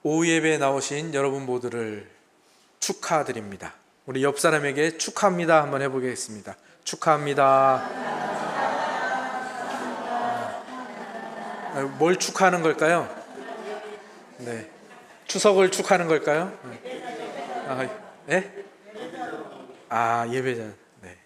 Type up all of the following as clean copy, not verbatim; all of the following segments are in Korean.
오후 예배에 나오신 여러분 모두를 축하드립니다. 우리 옆 사람에게 축하합니다 한번 해보겠습니다. 축하합니다. 뭘 축하하는 걸까요? 네, 추석을 축하하는 걸까요? 예배자. 네.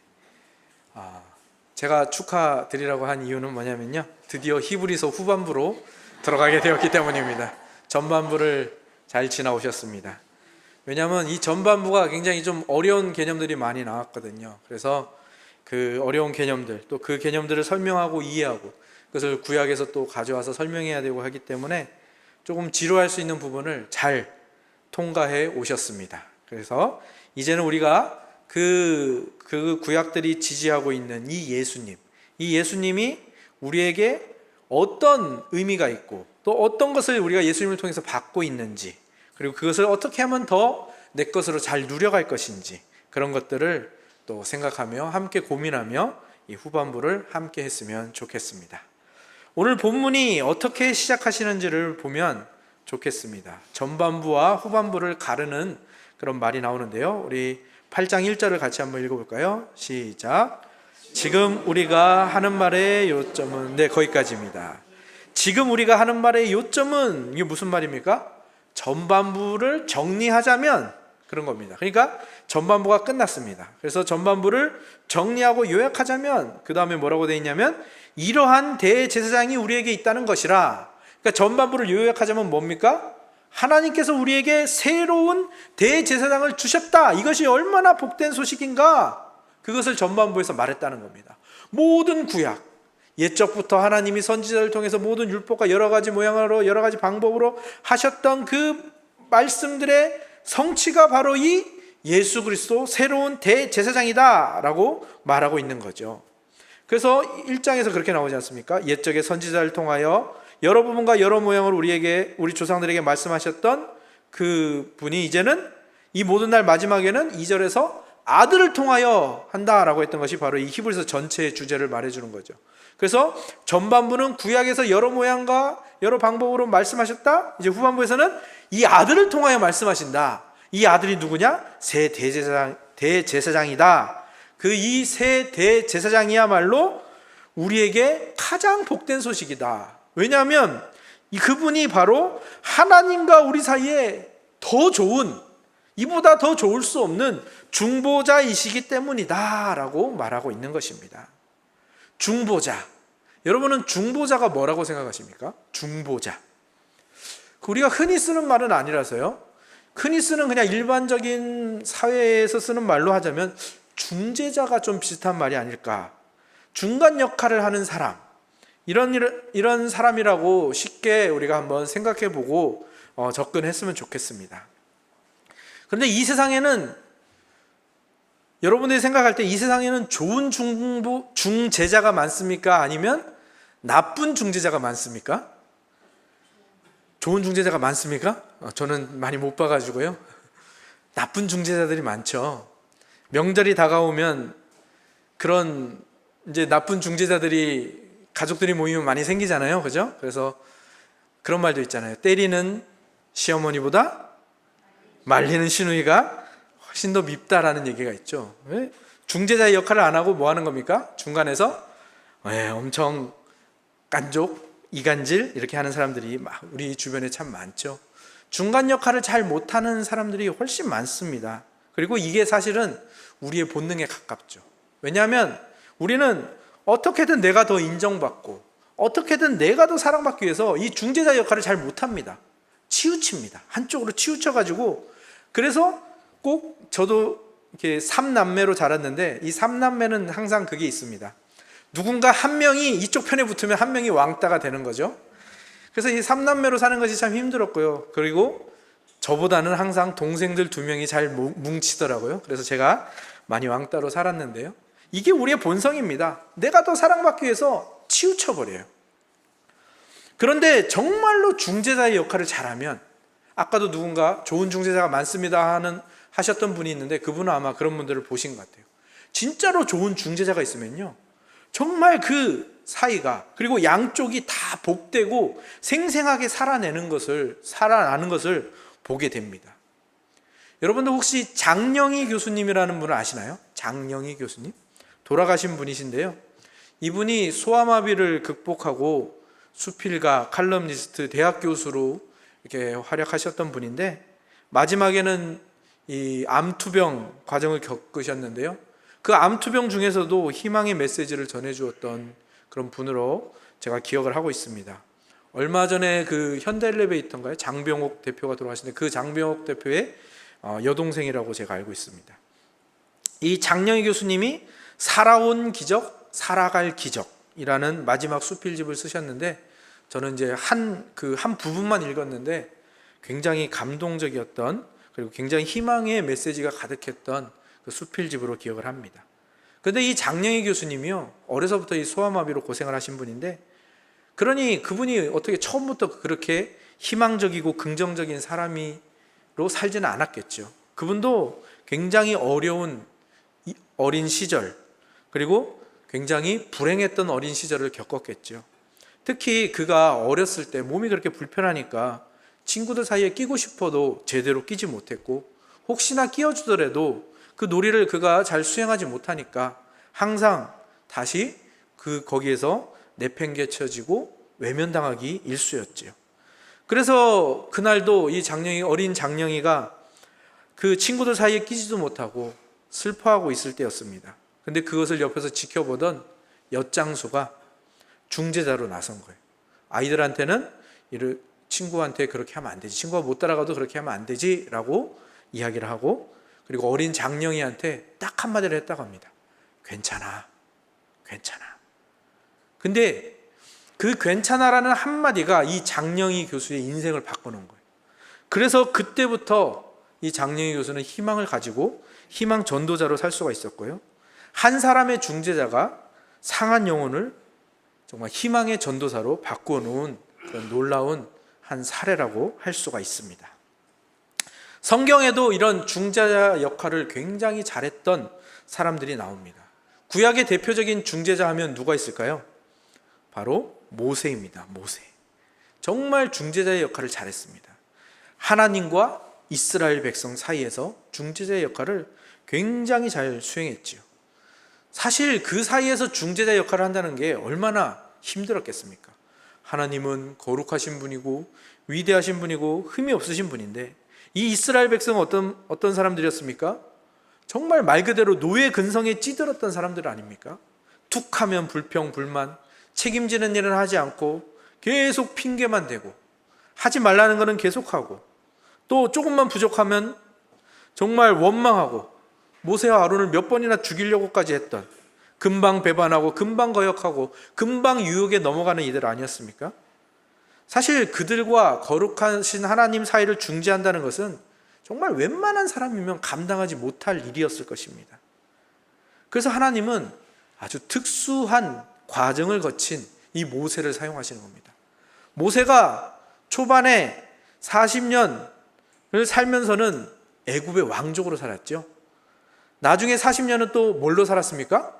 제가 축하드리라고 한 이유는 뭐냐면요, 드디어 히브리서 후반부로 들어가게 되었기 때문입니다. 전반부를 잘 지나오셨습니다. 왜냐하면 이 전반부가 굉장히 좀 어려운 개념들이 많이 나왔거든요. 그래서 그 어려운 개념들, 또 그 개념들을 설명하고 이해하고 그것을 구약에서 또 가져와서 설명해야 되고 하기 때문에 조금 지루할 수 있는 부분을 잘 통과해 오셨습니다. 그래서 이제는 우리가 그 구약들이 지지하고 있는 이 예수님이 우리에게 어떤 의미가 있고 또 어떤 것을 우리가 예수님을 통해서 받고 있는지, 그리고 그것을 어떻게 하면 더 내 것으로 잘 누려갈 것인지, 그런 것들을 또 생각하며 함께 고민하며 이 후반부를 함께 했으면 좋겠습니다. 오늘 본문이 어떻게 시작하시는지를 보면 좋겠습니다. 전반부와 후반부를 가르는 그런 말이 나오는데요, 우리 8장 1절을 같이 한번 읽어볼까요? 시작. 지금 우리가 하는 말의 요점은, 거기까지입니다. 지금 우리가 하는 말의 요점은, 이게 무슨 말입니까? 전반부를 정리하자면 그런 겁니다. 그러니까 전반부가 끝났습니다. 그래서 전반부를 정리하고 요약하자면 그 다음에 뭐라고 되어 있냐면, 이러한 대제사장이 우리에게 있다는 것이라. 그러니까 전반부를 요약하자면 뭡니까? 하나님께서 우리에게 새로운 대제사장을 주셨다. 이것이 얼마나 복된 소식인가? 그것을 전반부에서 말했다는 겁니다. 모든 구약, 옛적부터 하나님이 선지자를 통해서 모든 율법과 여러 가지 모양으로 여러 가지 방법으로 하셨던 그 말씀들의 성취가 바로 이 예수 그리스도 새로운 대제사장이다 라고 말하고 있는 거죠. 그래서 1장에서 그렇게 나오지 않습니까? 옛적의 선지자를 통하여 여러 부분과 여러 모양으로 우리 조상들에게 말씀하셨던 그 분이 이제는 이 모든 날 마지막에는 2절에서 아들을 통하여 한다라고 했던 것이 바로 이 히브리서 전체의 주제를 말해주는 거죠. 그래서 전반부는 구약에서 여러 모양과 여러 방법으로 말씀하셨다. 이제 후반부에서는 이 아들을 통하여 말씀하신다. 이 아들이 누구냐? 새 대제사장이다. 그 이 새 대제사장이야말로 우리에게 가장 복된 소식이다. 왜냐하면 그분이 바로 하나님과 우리 사이에 더 좋은, 이보다 더 좋을 수 없는 중보자이시기 때문이다 라고 말하고 있는 것입니다. 중보자. 여러분은 중보자가 뭐라고 생각하십니까? 중보자. 우리가 흔히 쓰는 말은 아니라서요, 흔히 쓰는 그냥 일반적인 사회에서 쓰는 말로 하자면 중재자가 좀 비슷한 말이 아닐까. 중간 역할을 하는 사람, 이런 사람이라고 쉽게 우리가 한번 생각해 보고 접근했으면 좋겠습니다. 그런데 이 세상에는, 여러분들이 생각할 때 이 세상에는 좋은 중재자가 많습니까? 아니면 나쁜 중재자가 많습니까? 좋은 중재자가 많습니까? 저는 많이 못 봐가지고요. 나쁜 중재자들이 많죠. 명절이 다가오면 그런 이제 나쁜 중재자들이, 가족들이 모이면 많이 생기잖아요. 그죠? 그래서 그런 말도 있잖아요. 때리는 시어머니보다 말리는 시누이가 훨씬 더 밉다라는 얘기가 있죠. 왜? 중재자의 역할을 안 하고 뭐 하는 겁니까? 중간에서 엄청 깐족, 이간질 이렇게 하는 사람들이 우리 주변에 참 많죠. 중간 역할을 잘 못하는 사람들이 훨씬 많습니다. 그리고 이게 사실은 우리의 본능에 가깝죠. 왜냐하면 우리는 어떻게든 내가 더 인정받고 어떻게든 내가 더 사랑받기 위해서 이 중재자 역할을 잘 못합니다. 치우칩니다. 한쪽으로 치우쳐가지고. 그래서 꼭 저도 이렇게 3남매로 자랐는데, 이 3남매는 항상 그게 있습니다. 누군가 한 명이 이쪽 편에 붙으면 한 명이 왕따가 되는 거죠. 그래서 이 3남매로 사는 것이 참 힘들었고요. 그리고 저보다는 항상 동생들 2명이 잘 뭉치더라고요. 그래서 제가 많이 왕따로 살았는데요, 이게 우리의 본성입니다. 내가 더 사랑받기 위해서 치우쳐버려요. 그런데 정말로 중재자의 역할을 잘하면, 아까도 누군가 좋은 중재자가 많습니다 하셨던 분이 있는데, 그분은 아마 그런 분들을 보신 것 같아요. 진짜로 좋은 중재자가 있으면요, 정말 그 사이가, 그리고 양쪽이 다 복되고 생생하게 살아나는 것을 보게 됩니다. 여러분들 혹시 장영희 교수님이라는 분을 아시나요? 장영희 교수님? 돌아가신 분이신데요. 이분이 소아마비를 극복하고 수필가, 칼럼니스트, 대학 교수로 이렇게 활약하셨던 분인데, 마지막에는 이 암투병 과정을 겪으셨는데요. 그 암투병 중에서도 희망의 메시지를 전해주었던 그런 분으로 제가 기억을 하고 있습니다. 얼마 전에 그 현대엘리베이터인가요? 장병옥 대표가 돌아가셨는데, 그 장병옥 대표의 여동생이라고 제가 알고 있습니다. 이 장영희 교수님이 살아온 기적, 살아갈 기적이라는 마지막 수필집을 쓰셨는데, 저는 이제 한 부분만 읽었는데 굉장히 감동적이었던, 그리고 굉장히 희망의 메시지가 가득했던 그 수필집으로 기억을 합니다. 그런데 이 장영희 교수님이요, 어려서부터 이 소아마비로 고생을 하신 분인데, 그러니 그분이 어떻게 처음부터 그렇게 희망적이고 긍정적인 사람으로 살지는 않았겠죠. 그분도 굉장히 어려운 어린 시절, 그리고 굉장히 불행했던 어린 시절을 겪었겠죠. 특히 그가 어렸을 때 몸이 그렇게 불편하니까 친구들 사이에 끼고 싶어도 제대로 끼지 못했고, 혹시나 끼워주더라도 그 놀이를 그가 잘 수행하지 못하니까 항상 다시 거기에서 내팽개쳐지고 외면당하기 일쑤였지요. 그래서 그날도 이 어린 장영이가 그 친구들 사이에 끼지도 못하고 슬퍼하고 있을 때였습니다. 근데 그것을 옆에서 지켜보던 엿장수가 중재자로 나선 거예요. 아이들한테는 친구한테 그렇게 하면 안 되지, 친구가 못 따라가도 그렇게 하면 안 되지 라고 이야기를 하고, 그리고 어린 장영이한테 딱 한마디를 했다고 합니다. 괜찮아, 괜찮아. 근데 그 괜찮아라는 한마디가 이 장영희 교수의 인생을 바꿔놓은 거예요. 그래서 그때부터 이 장영희 교수는 희망을 가지고 희망 전도자로 살 수가 있었고요. 한 사람의 중재자가 상한 영혼을 정말 희망의 전도사로 바꿔놓은 그런 놀라운 한 사례라고 할 수가 있습니다. 성경에도 이런 중재자 역할을 굉장히 잘했던 사람들이 나옵니다. 구약의 대표적인 중재자 하면 누가 있을까요? 바로 모세입니다. 모세. 정말 중재자의 역할을 잘했습니다. 하나님과 이스라엘 백성 사이에서 중재자의 역할을 굉장히 잘 수행했지요. 사실 그 사이에서 중재자 역할을 한다는 게 얼마나 힘들었겠습니까? 하나님은 거룩하신 분이고 위대하신 분이고 흠이 없으신 분인데, 이 이스라엘 백성은 어떤 사람들이었습니까? 정말 말 그대로 노예 근성에 찌들었던 사람들 아닙니까? 툭하면 불평, 불만, 책임지는 일은 하지 않고 계속 핑계만 대고, 하지 말라는 것은 계속하고, 또 조금만 부족하면 정말 원망하고, 모세와 아론을 몇 번이나 죽이려고까지 했던, 금방 배반하고 금방 거역하고 금방 유혹에 넘어가는 이들 아니었습니까? 사실 그들과 거룩하신 하나님 사이를 중재한다는 것은 정말 웬만한 사람이면 감당하지 못할 일이었을 것입니다. 그래서 하나님은 아주 특수한 과정을 거친 이 모세를 사용하시는 겁니다. 모세가 초반에 40년을 살면서는 애굽의 왕족으로 살았죠. 나중에 40년은 또 뭘로 살았습니까?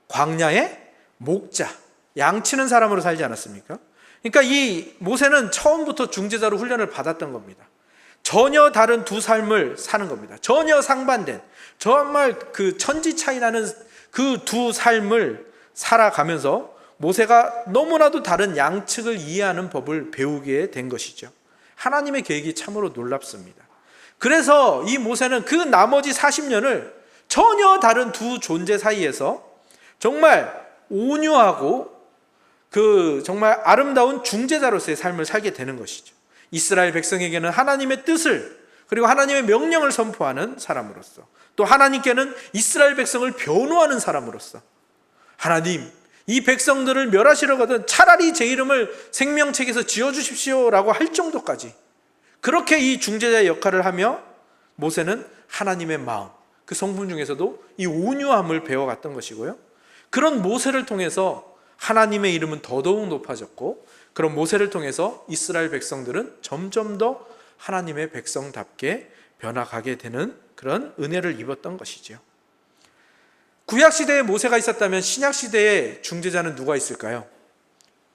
광야의 목자, 양치는 사람으로 살지 않았습니까? 그러니까 이 모세는 처음부터 중재자로 훈련을 받았던 겁니다. 전혀 다른 두 삶을 사는 겁니다. 전혀 상반된, 정말 그 천지 차이 나는 그 두 삶을 살아가면서 모세가 너무나도 다른 양측을 이해하는 법을 배우게 된 것이죠. 하나님의 계획이 참으로 놀랍습니다. 그래서 이 모세는 그 나머지 40년을 전혀 다른 두 존재 사이에서 정말 온유하고 정말 아름다운 중재자로서의 삶을 살게 되는 것이죠. 이스라엘 백성에게는 하나님의 뜻을, 그리고 하나님의 명령을 선포하는 사람으로서, 또 하나님께는 이스라엘 백성을 변호하는 사람으로서, 하나님, 이 백성들을 멸하시려거든 차라리 제 이름을 생명책에서 지어주십시오 라고 할 정도까지, 그렇게 이 중재자의 역할을 하며 모세는 하나님의 마음, 그 성분 중에서도 이 온유함을 배워갔던 것이고요. 그런 모세를 통해서 하나님의 이름은 더더욱 높아졌고, 그런 모세를 통해서 이스라엘 백성들은 점점 더 하나님의 백성답게 변화가게 되는 그런 은혜를 입었던 것이죠. 구약시대에 모세가 있었다면 신약시대에 중재자는 누가 있을까요?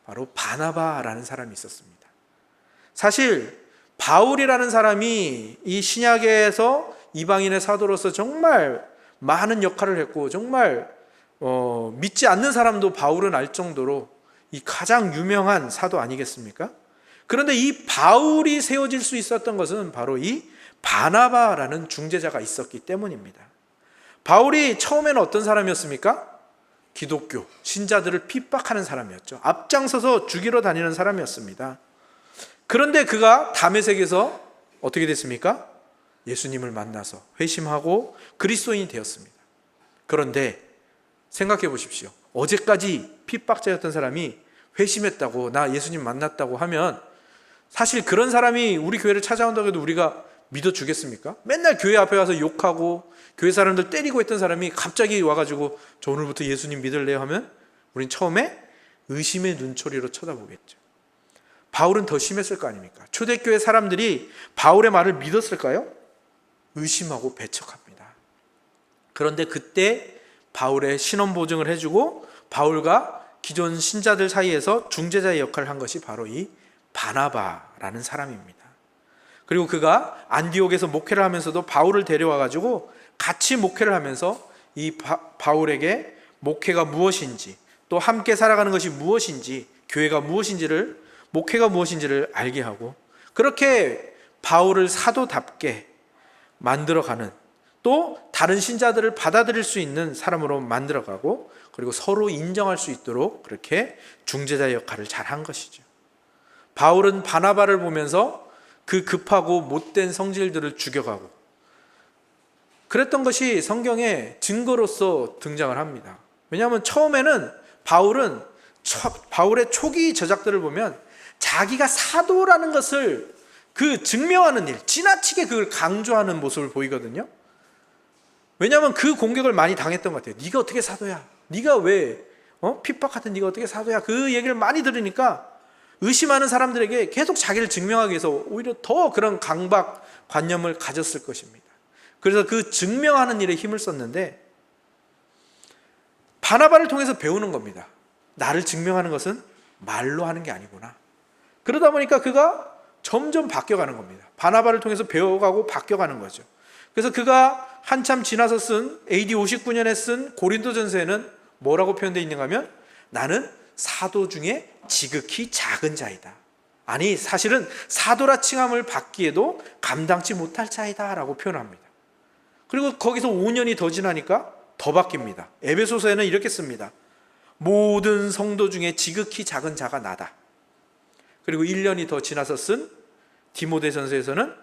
바로 바나바라는 사람이 있었습니다. 사실 바울이라는 사람이 이 신약에서 이방인의 사도로서 정말 많은 역할을 했고, 정말 믿지 않는 사람도 바울은 알 정도로 이 가장 유명한 사도 아니겠습니까? 그런데 이 바울이 세워질 수 있었던 것은 바로 이 바나바라는 중재자가 있었기 때문입니다. 바울이 처음에는 어떤 사람이었습니까? 기독교 신자들을 핍박하는 사람이었죠. 앞장서서 죽이러 다니는 사람이었습니다. 그런데 그가 다메섹에서 어떻게 됐습니까? 예수님을 만나서 회심하고 그리스도인이 되었습니다. 그런데 생각해 보십시오. 어제까지 핍박자였던 사람이 회심했다고, 나 예수님 만났다고 하면 사실 그런 사람이 우리 교회를 찾아온다고 해도 우리가 믿어주겠습니까? 맨날 교회 앞에 와서 욕하고 교회 사람들 때리고 했던 사람이 갑자기 와가지고 저 오늘부터 예수님 믿을래요 하면 우린 처음에 의심의 눈초리로 쳐다보겠죠. 바울은 더 심했을 거 아닙니까? 초대교회 사람들이 바울의 말을 믿었을까요? 의심하고 배척합니다. 그런데 그때 바울의 신원 보증을 해주고 바울과 기존 신자들 사이에서 중재자의 역할을 한 것이 바로 이 바나바라는 사람입니다. 그리고 그가 안디옥에서 목회를 하면서도 바울을 데려와가지고 같이 목회를 하면서 이 바울에게 목회가 무엇인지, 또 함께 살아가는 것이 무엇인지, 교회가 무엇인지를, 목회가 무엇인지를 알게 하고, 그렇게 바울을 사도답게 만들어가는, 또 다른 신자들을 받아들일 수 있는 사람으로 만들어가고, 그리고 서로 인정할 수 있도록 그렇게 중재자의 역할을 잘한 것이죠. 바울은 바나바를 보면서 그 급하고 못된 성질들을 죽여가고, 그랬던 것이 성경의 증거로서 등장을 합니다. 왜냐하면 처음에는 바울의 초기 저작들을 보면 자기가 사도라는 것을 그 증명하는 일, 지나치게 그걸 강조하는 모습을 보이거든요. 왜냐하면 그 공격을 많이 당했던 것 같아요. 네가 어떻게 사도야? 네가 왜 핍박하던 네가 어떻게 사도야? 그 얘기를 많이 들으니까 의심하는 사람들에게 계속 자기를 증명하기 위해서 오히려 더 그런 강박관념을 가졌을 것입니다. 그래서 그 증명하는 일에 힘을 썼는데 바나바를 통해서 배우는 겁니다. 나를 증명하는 것은 말로 하는 게 아니구나. 그러다 보니까 그가 점점 바뀌어가는 겁니다. 바나바를 통해서 배워가고 바뀌어가는 거죠. 그래서 그가 한참 지나서 쓴 AD 59년에 쓴 고린도전서에는 뭐라고 표현되어 있는가 하면 나는 사도 중에 지극히 작은 자이다. 아니 사실은 사도라 칭함을 받기에도 감당치 못할 자이다 라고 표현합니다. 그리고 거기서 5년이 더 지나니까 더 바뀝니다. 에베소서에는 이렇게 씁니다. 모든 성도 중에 지극히 작은 자가 나다. 그리고 1년이 더 지나서 쓴 디모데전서에서는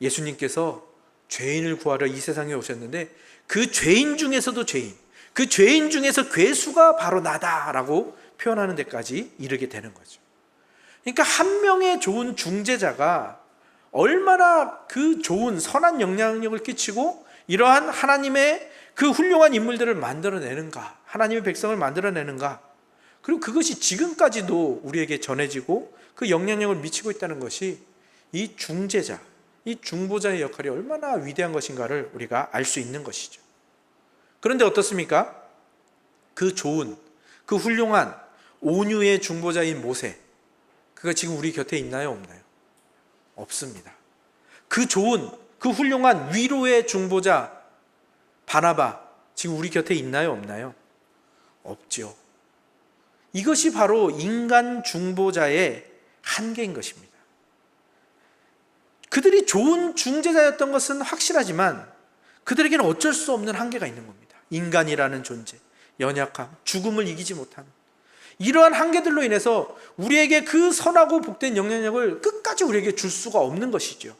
예수님께서 죄인을 구하러 이 세상에 오셨는데 그 죄인 중에서도 죄인, 그 죄인 중에서 괴수가 바로 나다라고 표현하는 데까지 이르게 되는 거죠. 그러니까 한 명의 좋은 중재자가 얼마나 그 좋은 선한 영향력을 끼치고 이러한 하나님의 그 훌륭한 인물들을 만들어내는가, 하나님의 백성을 만들어내는가, 그리고 그것이 지금까지도 우리에게 전해지고 그 영향력을 미치고 있다는 것이 이 중재자, 이 중보자의 역할이 얼마나 위대한 것인가를 우리가 알 수 있는 것이죠. 그런데 어떻습니까? 그 좋은, 그 훌륭한 온유의 중보자인 모세, 그가 지금 우리 곁에 있나요, 없나요? 없습니다. 그 좋은, 그 훌륭한 위로의 중보자 바나바, 지금 우리 곁에 있나요, 없나요? 없죠. 이것이 바로 인간 중보자의 한계인 것입니다. 그들이 좋은 중재자였던 것은 확실하지만 그들에게는 어쩔 수 없는 한계가 있는 겁니다. 인간이라는 존재, 연약함, 죽음을 이기지 못하는 이러한 한계들로 인해서 우리에게 그 선하고 복된 영향력을 끝까지 우리에게 줄 수가 없는 것이죠.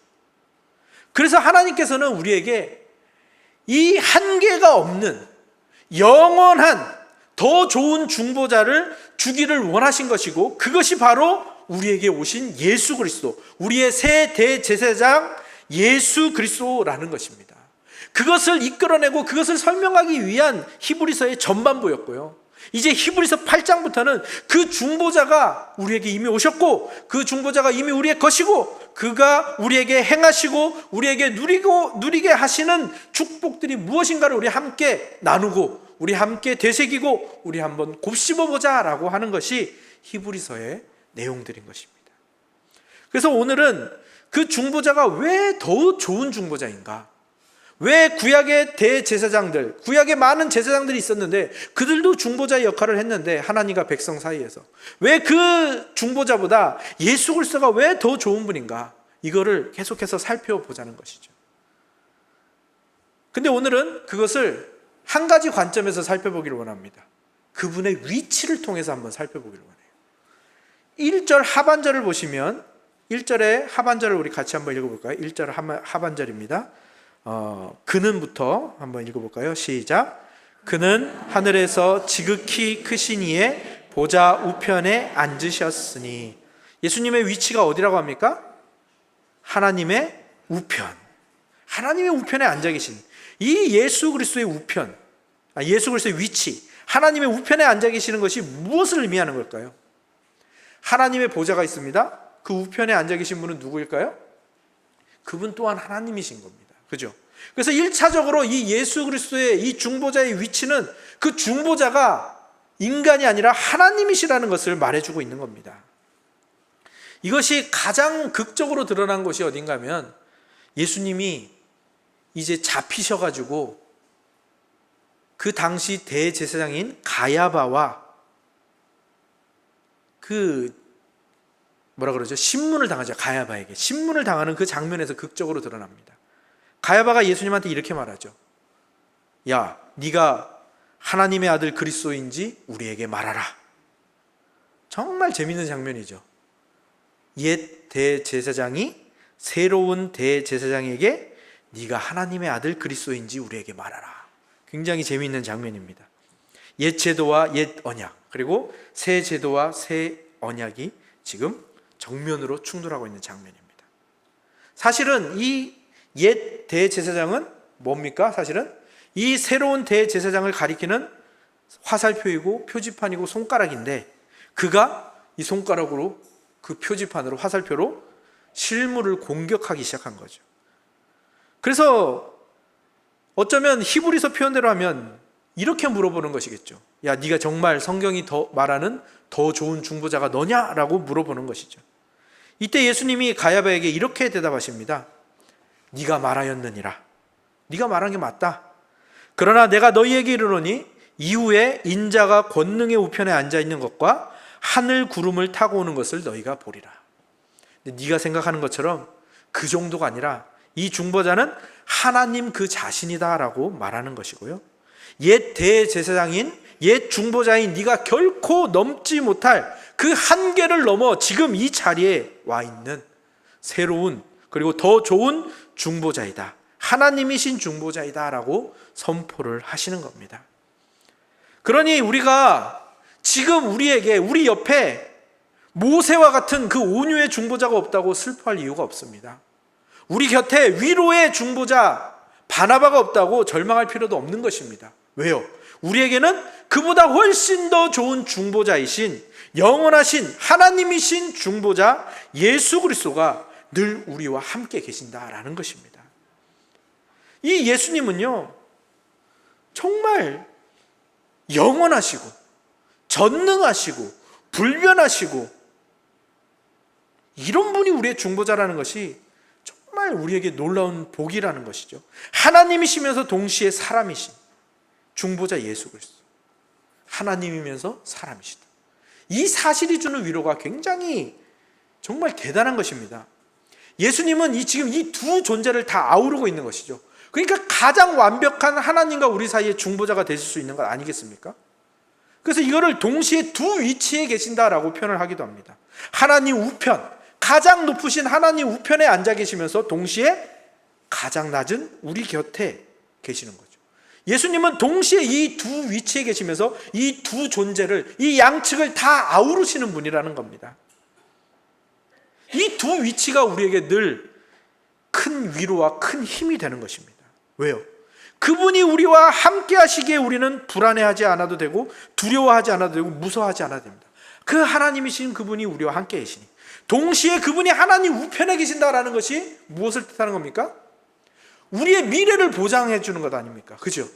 그래서 하나님께서는 우리에게 이 한계가 없는 영원한 더 좋은 중보자를 주기를 원하신 것이고, 그것이 바로 우리에게 오신 예수 그리스도, 우리의 새 대제사장 예수 그리스도라는 것입니다. 그것을 이끌어내고 그것을 설명하기 위한 히브리서의 전반부였고요. 이제 히브리서 8장부터는 그 중보자가 우리에게 이미 오셨고, 그 중보자가 이미 우리의 것이고, 그가 우리에게 행하시고 우리에게 누리게 하시는 축복들이 무엇인가를 우리 함께 나누고, 우리 함께 되새기고, 우리 한번 곱씹어보자 라고 하는 것이 히브리서의 내용들인 것입니다. 그래서 오늘은 그 중보자가 왜 더 좋은 중보자인가, 왜 구약의 대제사장들, 구약에 많은 제사장들이 있었는데 그들도 중보자의 역할을 했는데, 하나님과 백성 사이에서 왜 그 중보자보다 예수 그리스도가 왜 더 좋은 분인가, 이거를 계속해서 살펴보자는 것이죠. 근데 오늘은 그것을 한 가지 관점에서 살펴보기를 원합니다. 그분의 위치를 통해서 한번 살펴보기를 원해요. 1절 하반절을 보시면, 1절의 하반절을 우리 같이 한번 읽어볼까요? 1절 하반절입니다. 그는부터 한번 읽어볼까요? 시작. 그는 하늘에서 지극히 크신 이의 보좌 우편에 앉으셨으니. 예수님의 위치가 어디라고 합니까? 하나님의 우편. 하나님의 우편에 앉아 계신 이 예수 그리스도의 우편, 예수 그리스도의 위치, 하나님의 우편에 앉아 계시는 것이 무엇을 의미하는 걸까요? 하나님의 보좌가 있습니다. 그 우편에 앉아 계신 분은 누구일까요? 그분 또한 하나님이신 겁니다. 그죠? 그래서 1차적으로 이 예수 그리스도의 이 중보자의 위치는 그 중보자가 인간이 아니라 하나님이시라는 것을 말해주고 있는 겁니다. 이것이 가장 극적으로 드러난 것이 어딘가 하면, 예수님이 이제 잡히셔가지고 그 당시 대제사장인 가야바와 신문을 당하죠. 가야바에게 신문을 당하는 그 장면에서 극적으로 드러납니다. 가야바가 예수님한테 이렇게 말하죠. 야, 네가 하나님의 아들 그리스도인지 우리에게 말하라. 정말 재밌는 장면이죠. 옛 대제사장이 새로운 대제사장에게 네가 하나님의 아들 그리스도인지 우리에게 말하라. 굉장히 재미있는 장면입니다. 옛 제도와 옛 언약, 그리고 새 제도와 새 언약이 지금 정면으로 충돌하고 있는 장면입니다. 사실은 이 옛 대제사장은 뭡니까? 사실은 이 새로운 대제사장을 가리키는 화살표이고 표지판이고 손가락인데, 그가 이 손가락으로 그 표지판으로, 화살표로 실물을 공격하기 시작한 거죠. 그래서 어쩌면 히브리서 표현대로 하면 이렇게 물어보는 것이겠죠. 야, 네가 정말 성경이 더 말하는 더 좋은 중보자가 너냐라고 물어보는 것이죠. 이때 예수님이 가야바에게 이렇게 대답하십니다. 네가 말하였느니라. 네가 말한 게 맞다. 그러나 내가 너희에게 이르노니 이후에 인자가 권능의 우편에 앉아 있는 것과 하늘 구름을 타고 오는 것을 너희가 보리라. 근데 네가 생각하는 것처럼 그 정도가 아니라 이 중보자는 하나님 그 자신이다라고 말하는 것이고요. 옛 대제사장인 옛 중보자인 네가 결코 넘지 못할 그 한계를 넘어 지금 이 자리에 와 있는 새로운, 그리고 더 좋은 중보자이다. 하나님이신 중보자이다 라고 선포를 하시는 겁니다. 그러니 우리가 지금 우리 옆에 모세와 같은 그 온유의 중보자가 없다고 슬퍼할 이유가 없습니다. 우리 곁에 위로의 중보자 바나바가 없다고 절망할 필요도 없는 것입니다. 왜요? 우리에게는 그보다 훨씬 더 좋은 중보자이신, 영원하신 하나님이신 중보자 예수 그리스도가 늘 우리와 함께 계신다라는 것입니다. 이 예수님은요, 정말 영원하시고 전능하시고 불변하시고 이런 분이 우리의 중보자라는 것이 정말 우리에게 놀라운 복이라는 것이죠. 하나님이시면서 동시에 사람이신 중보자 예수 그리스도, 하나님이면서 사람이시다. 이 사실이 주는 위로가 굉장히 정말 대단한 것입니다. 예수님은 지금 이 두 존재를 다 아우르고 있는 것이죠. 그러니까 가장 완벽한 하나님과 우리 사이의 중보자가 되실 수 있는 것 아니겠습니까? 그래서 이거를 동시에 두 위치에 계신다라고 표현을 하기도 합니다. 하나님 우편, 가장 높으신 하나님 우편에 앉아 계시면서 동시에 가장 낮은 우리 곁에 계시는 거죠. 예수님은 동시에 이 두 위치에 계시면서 이 두 존재를, 이 양측을 다 아우르시는 분이라는 겁니다. 이 두 위치가 우리에게 늘 큰 위로와 큰 힘이 되는 것입니다. 왜요? 그분이 우리와 함께 하시기에 우리는 불안해하지 않아도 되고 두려워하지 않아도 되고 무서워하지 않아도 됩니다. 그 하나님이신 그분이 우리와 함께 계시니, 동시에 그분이 하나님 우편에 계신다라는 것이 무엇을 뜻하는 겁니까? 우리의 미래를 보장해 주는 것 아닙니까? 그죠?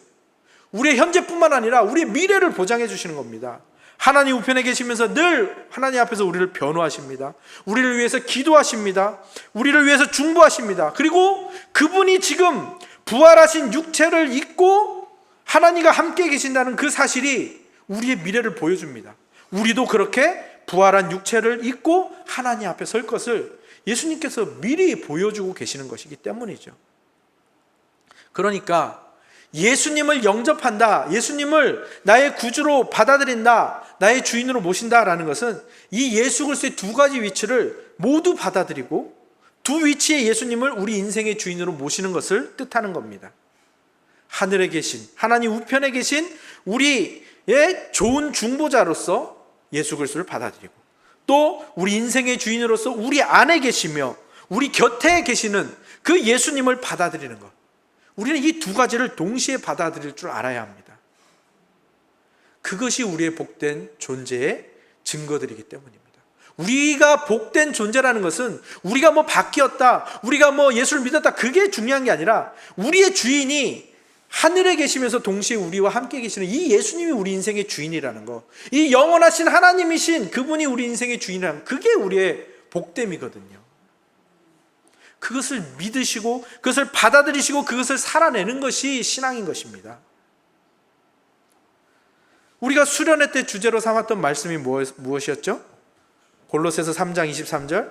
우리의 현재뿐만 아니라 우리의 미래를 보장해 주시는 겁니다. 하나님 우편에 계시면서 늘 하나님 앞에서 우리를 변호하십니다. 우리를 위해서 기도하십니다. 우리를 위해서 중보하십니다. 그리고 그분이 지금 부활하신 육체를 입고 하나님과 함께 계신다는 그 사실이 우리의 미래를 보여줍니다. 우리도 그렇게 부활한 육체를 입고 하나님 앞에 설 것을 예수님께서 미리 보여주고 계시는 것이기 때문이죠. 그러니까 예수님을 영접한다, 예수님을 나의 구주로 받아들인다, 나의 주인으로 모신다라는 것은 이 예수 그리스도의 두 가지 위치를 모두 받아들이고 두 위치의 예수님을 우리 인생의 주인으로 모시는 것을 뜻하는 겁니다. 하늘에 계신, 하나님 우편에 계신 우리의 좋은 중보자로서 예수 그리스도를 받아들이고, 또 우리 인생의 주인으로서 우리 안에 계시며 우리 곁에 계시는 그 예수님을 받아들이는 것, 우리는 이 두 가지를 동시에 받아들일 줄 알아야 합니다. 그것이 우리의 복된 존재의 증거들이기 때문입니다. 우리가 복된 존재라는 것은 우리가 뭐 바뀌었다, 우리가 뭐 예수를 믿었다, 그게 중요한 게 아니라 우리의 주인이 하늘에 계시면서 동시에 우리와 함께 계시는 이 예수님이 우리 인생의 주인이라는 거, 이 영원하신 하나님이신 그분이 우리 인생의 주인이라는 거, 그게 우리의 복됨이거든요. 그것을 믿으시고 그것을 받아들이시고 그것을 살아내는 것이 신앙인 것입니다. 우리가 수련회 때 주제로 삼았던 말씀이 무엇이었죠? 골로새서 3장 23절,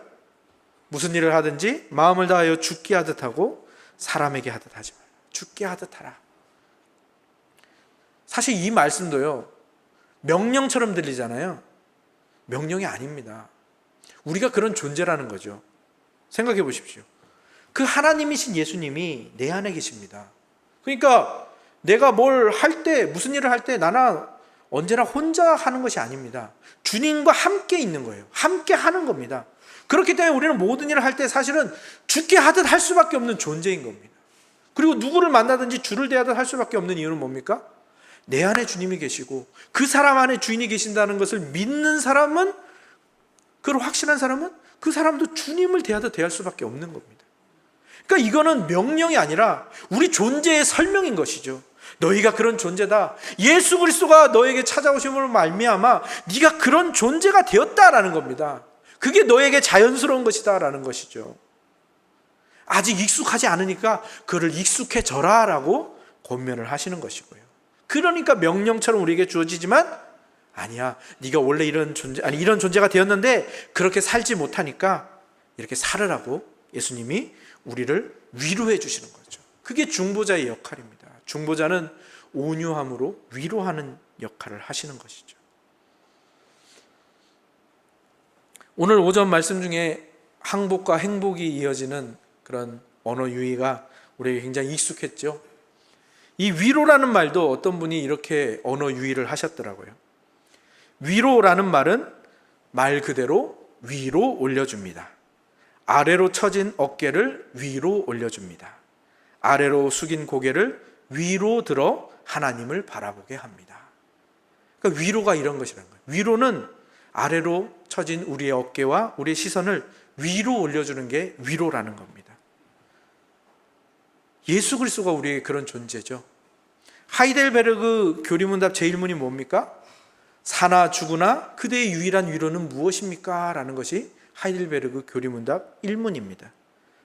무슨 일을 하든지 마음을 다하여 죽게 하듯 하고 사람에게 하듯 하지 말라. 죽게 하듯 하라. 사실 이 말씀도요, 명령처럼 들리잖아요. 명령이 아닙니다. 우리가 그런 존재라는 거죠. 생각해 보십시오. 그 하나님이신 예수님이 내 안에 계십니다. 그러니까 내가 뭘 할 때, 무슨 일을 할 때 나는 언제나 혼자 하는 것이 아닙니다. 주님과 함께 있는 거예요. 함께 하는 겁니다. 그렇기 때문에 우리는 모든 일을 할 때 사실은 죽게 하듯 할 수밖에 없는 존재인 겁니다. 그리고 누구를 만나든지 주를 대하듯 할 수밖에 없는 이유는 뭡니까? 내 안에 주님이 계시고 그 사람 안에 주인이 계신다는 것을 믿는 사람은, 그걸 확신한 사람은 그 사람도 주님을 대하듯 대할 수밖에 없는 겁니다. 그러니까 이거는 명령이 아니라 우리 존재의 설명인 것이죠. 너희가 그런 존재다. 예수 그리스도가 너에게 찾아오심으로 말미암아 네가 그런 존재가 되었다라는 겁니다. 그게 너에게 자연스러운 것이다라는 것이죠. 아직 익숙하지 않으니까 그를 익숙해져라라고 권면을 하시는 것이고요. 그러니까 명령처럼 우리에게 주어지지만, 아니야, 네가 원래 이런 존재가 되었는데 그렇게 살지 못하니까 이렇게 살으라고 예수님이 우리를 위로해 주시는 거죠. 그게 중보자의 역할입니다. 중보자는 온유함으로 위로하는 역할을 하시는 것이죠. 오늘 오전 말씀 중에 항복과 행복이 이어지는 그런 언어 유희가 우리에게 굉장히 익숙했죠. 이 위로라는 말도 어떤 분이 이렇게 언어 유희를 하셨더라고요. 위로라는 말은 말 그대로 위로 올려줍니다. 아래로 처진 어깨를 위로 올려줍니다. 아래로 숙인 고개를 위로 들어 하나님을 바라보게 합니다. 그러니까 위로가 이런 것이라는 거예요. 위로는 아래로 처진 우리의 어깨와 우리의 시선을 위로 올려주는 게 위로라는 겁니다. 예수 그리스도가 우리의 그런 존재죠. 하이델베르그 교리문답 제1문이 뭡니까? 사나 죽으나 그대의 유일한 위로는 무엇입니까? 라는 것이 하이델베르그 교리문답 1문입니다.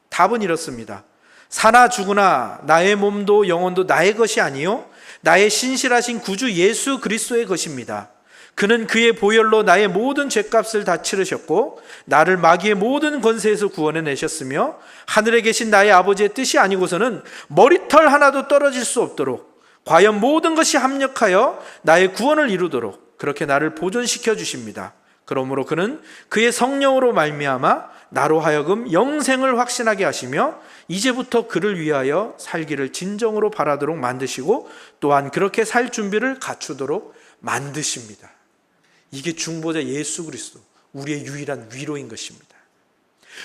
답은 이렇습니다. 사나 죽으나 나의 몸도 영혼도 나의 것이 아니요 나의 신실하신 구주 예수 그리스도의 것입니다. 그는 그의 보혈로 나의 모든 죄값을 다 치르셨고 나를 마귀의 모든 권세에서 구원해내셨으며 하늘에 계신 나의 아버지의 뜻이 아니고서는 머리털 하나도 떨어질 수 없도록 과연 모든 것이 합력하여 나의 구원을 이루도록 그렇게 나를 보존시켜 주십니다. 그러므로 그는 그의 성령으로 말미암아 나로 하여금 영생을 확신하게 하시며 이제부터 그를 위하여 살기를 진정으로 바라도록 만드시고 또한 그렇게 살 준비를 갖추도록 만드십니다. 이게 중보자 예수 그리스도, 우리의 유일한 위로인 것입니다.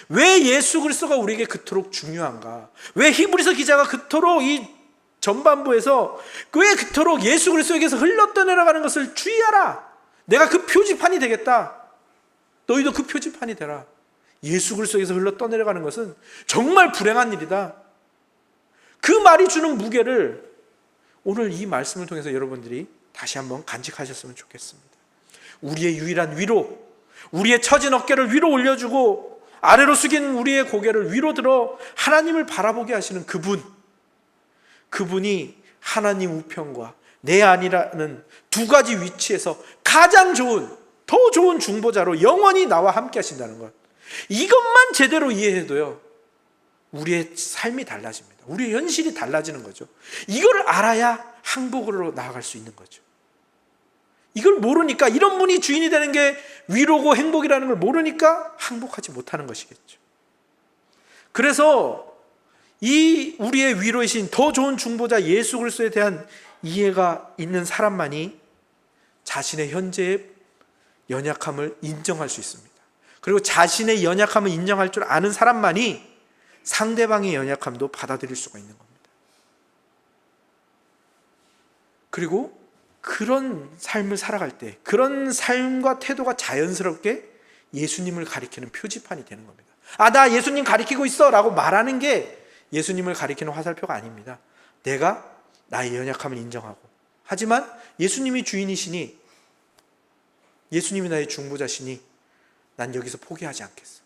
왜 예수 그리스도가 우리에게 그토록 중요한가? 왜 히브리서 기자가 그토록 이 전반부에서 왜 그토록 예수 그리스도에게서 흘러떠내려가는 것을 주의하라. 내가 그 표지판이 되겠다. 너희도 그 표지판이 되라. 예수 그리스도에게서 흘러떠내려가는 것은 정말 불행한 일이다. 그 말이 주는 무게를 오늘 이 말씀을 통해서 여러분들이 다시 한번 간직하셨으면 좋겠습니다. 우리의 유일한 위로, 우리의 처진 어깨를 위로 올려주고 아래로 숙인 우리의 고개를 위로 들어 하나님을 바라보게 하시는 그분이 하나님 우편과 내 안이라는 두 가지 위치에서 가장 좋은, 더 좋은 중보자로 영원히 나와 함께 하신다는 것, 이것만 제대로 이해해도요 우리의 삶이 달라집니다. 우리의 현실이 달라지는 거죠. 이걸 알아야 항복으로 나아갈 수 있는 거죠. 이걸 모르니까, 이런 분이 주인이 되는 게 위로고 행복이라는 걸 모르니까 항복하지 못하는 것이겠죠. 그래서 이 우리의 위로이신 더 좋은 중보자 예수 그리스도에 대한 이해가 있는 사람만이 자신의 현재의 연약함을 인정할 수 있습니다. 그리고 자신의 연약함을 인정할 줄 아는 사람만이 상대방의 연약함도 받아들일 수가 있는 겁니다. 그리고 그런 삶을 살아갈 때, 그런 삶과 태도가 자연스럽게 예수님을 가리키는 표지판이 되는 겁니다. 나 예수님 가리키고 있어 라고 말하는 게 예수님을 가리키는 화살표가 아닙니다. 내가 나의 연약함을 인정하고, 하지만 예수님이 주인이시니, 예수님이 나의 중보자시니 난 여기서 포기하지 않겠어.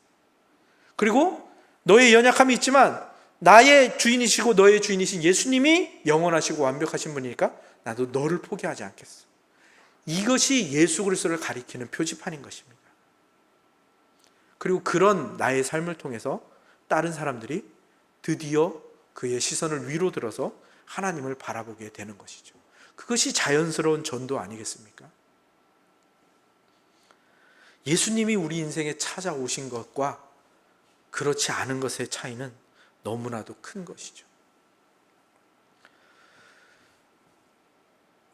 그리고 너의 연약함이 있지만 나의 주인이시고 너의 주인이신 예수님이 영원하시고 완벽하신 분이니까 나도 너를 포기하지 않겠어. 이것이 예수 그리스도를 가리키는 표지판인 것입니다. 그리고 그런 나의 삶을 통해서 다른 사람들이 드디어 그의 시선을 위로 들어서 하나님을 바라보게 되는 것이죠. 그것이 자연스러운 전도 아니겠습니까? 예수님이 우리 인생에 찾아오신 것과 그렇지 않은 것의 차이는 너무나도 큰 것이죠.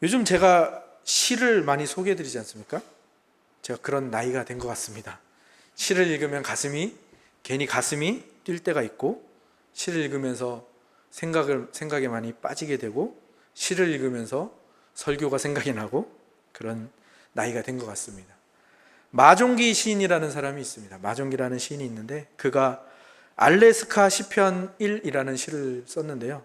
요즘 제가 시를 많이 소개해드리지 않습니까? 제가 그런 나이가 된 것 같습니다. 시를 읽으면 괜히 가슴이 뛸 때가 있고, 시를 읽으면서 생각에 많이 빠지게 되고, 시를 읽으면서 설교가 생각이 나고, 그런 나이가 된 것 같습니다. 마종기 시인이라는 사람이 있습니다. 마종기라는 시인이 있는데 그가 알래스카 시편 1이라는 시를 썼는데요.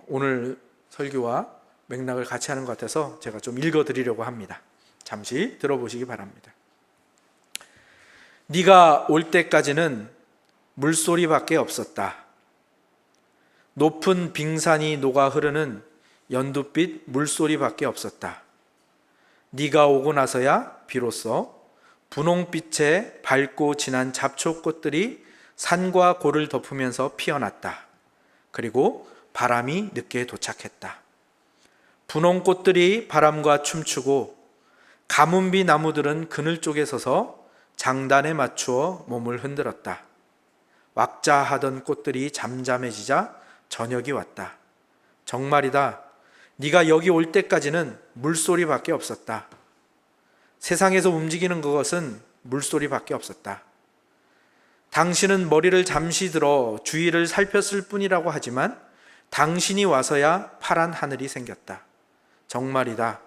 오늘 설교와 맥락을 같이 하는 것 같아서 제가 좀 읽어드리려고 합니다. 잠시 들어보시기 바랍니다. 네가 올 때까지는 물소리밖에 없었다. 높은 빙산이 녹아 흐르는 연두빛 물소리밖에 없었다. 네가 오고 나서야 비로소 분홍빛에 밝고 진한 잡초꽃들이 산과 고를 덮으면서 피어났다. 그리고 바람이 늦게 도착했다. 분홍꽃들이 바람과 춤추고 가문비 나무들은 그늘 쪽에 서서 장단에 맞추어 몸을 흔들었다. 왁자하던 꽃들이 잠잠해지자 저녁이 왔다. 정말이다. 네가 여기 올 때까지는 물소리밖에 없었다. 세상에서 움직이는 그것은 물소리밖에 없었다. 당신은 머리를 잠시 들어 주위를 살폈을 뿐이라고 하지만 당신이 와서야 파란 하늘이 생겼다. 정말이다.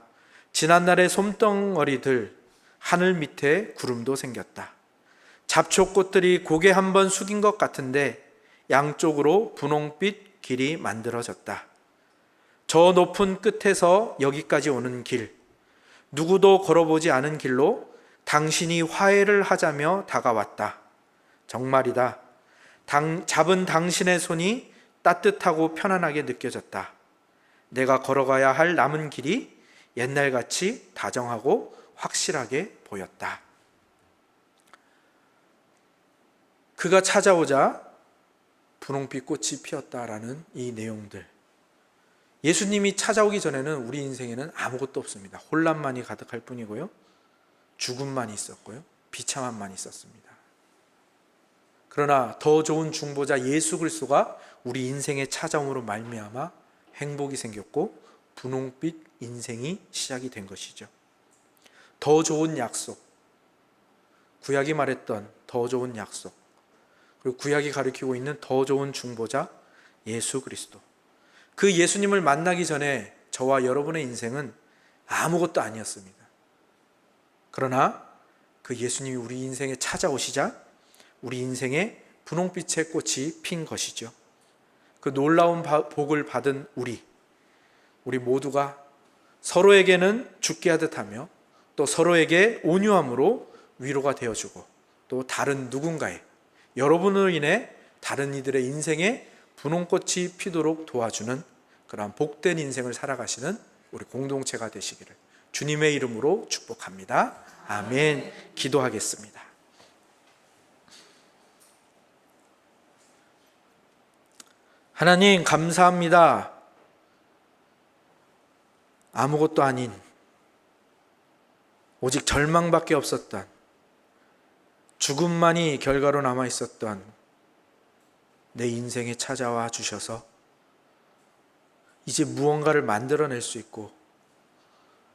지난날의 솜덩어리들, 하늘 밑에 구름도 생겼다. 잡초꽃들이 고개 한번 숙인 것 같은데 양쪽으로 분홍빛 길이 만들어졌다. 저 높은 끝에서 여기까지 오는 길, 누구도 걸어보지 않은 길로 당신이 화해를 하자며 다가왔다. 정말이다. 잡은 당신의 손이 따뜻하고 편안하게 느껴졌다. 내가 걸어가야 할 남은 길이 옛날같이 다정하고 확실하게 보였다. 그가 찾아오자 분홍빛 꽃이 피었다라는 이 내용들, 예수님이 찾아오기 전에는 우리 인생에는 아무것도 없습니다. 혼란만이 가득할 뿐이고요, 죽음만 있었고요, 비참함만 있었습니다. 그러나 더 좋은 중보자 예수 그리스도가 우리 인생에 찾아옴으로 말미암아 행복이 생겼고 분홍빛 인생이 시작이 된 것이죠. 더 좋은 약속, 구약이 말했던 더 좋은 약속, 그리고 구약이 가리키고 있는 더 좋은 중보자 예수 그리스도, 그 예수님을 만나기 전에 저와 여러분의 인생은 아무것도 아니었습니다. 그러나 그 예수님이 우리 인생에 찾아오시자 우리 인생에 분홍빛의 꽃이 핀 것이죠. 그 놀라운 복을 받은 우리 모두가 서로에게는 죽게 하듯 하며 또 서로에게 온유함으로 위로가 되어주고 또 다른 누군가의 여러분으로 인해 다른 이들의 인생에 분홍꽃이 피도록 도와주는 그러한 복된 인생을 살아가시는 우리 공동체가 되시기를 주님의 이름으로 축복합니다. 아멘. 기도하겠습니다. 하나님 감사합니다. 아무것도 아닌 오직 절망밖에 없었던 죽음만이 결과로 남아 있었던 내 인생에 찾아와 주셔서 이제 무언가를 만들어낼 수 있고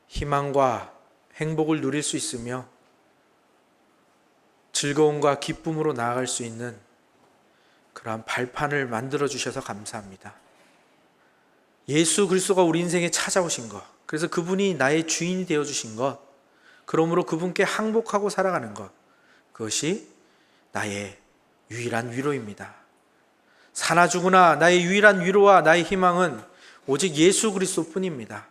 희망과 행복을 누릴 수 있으며 즐거움과 기쁨으로 나아갈 수 있는 그러한 발판을 만들어 주셔서 감사합니다. 예수 그리스도가 우리 인생에 찾아오신 것, 그래서 그분이 나의 주인이 되어주신 것, 그러므로 그분께 항복하고 살아가는 것, 그것이 나의 유일한 위로입니다. 사나 죽으나 나의 유일한 위로와 나의 희망은 오직 예수 그리스도뿐입니다.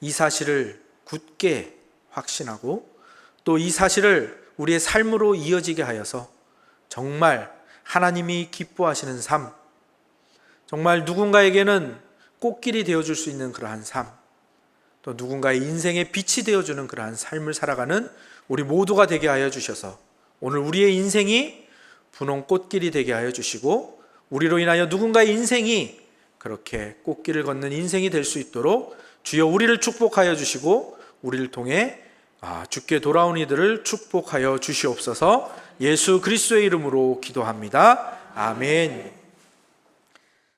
이 사실을 굳게 확신하고 또 이 사실을 우리의 삶으로 이어지게 하여서 정말 하나님이 기뻐하시는 삶, 정말 누군가에게는 꽃길이 되어줄 수 있는 그러한 삶, 또 누군가의 인생의 빛이 되어주는 그러한 삶을 살아가는 우리 모두가 되게 하여 주셔서 오늘 우리의 인생이 분홍 꽃길이 되게 하여 주시고 우리로 인하여 누군가의 인생이 그렇게 꽃길을 걷는 인생이 될 수 있도록 주여 우리를 축복하여 주시고 우리를 통해 주께 돌아온 이들을 축복하여 주시옵소서. 예수 그리스도의 이름으로 기도합니다. 아멘.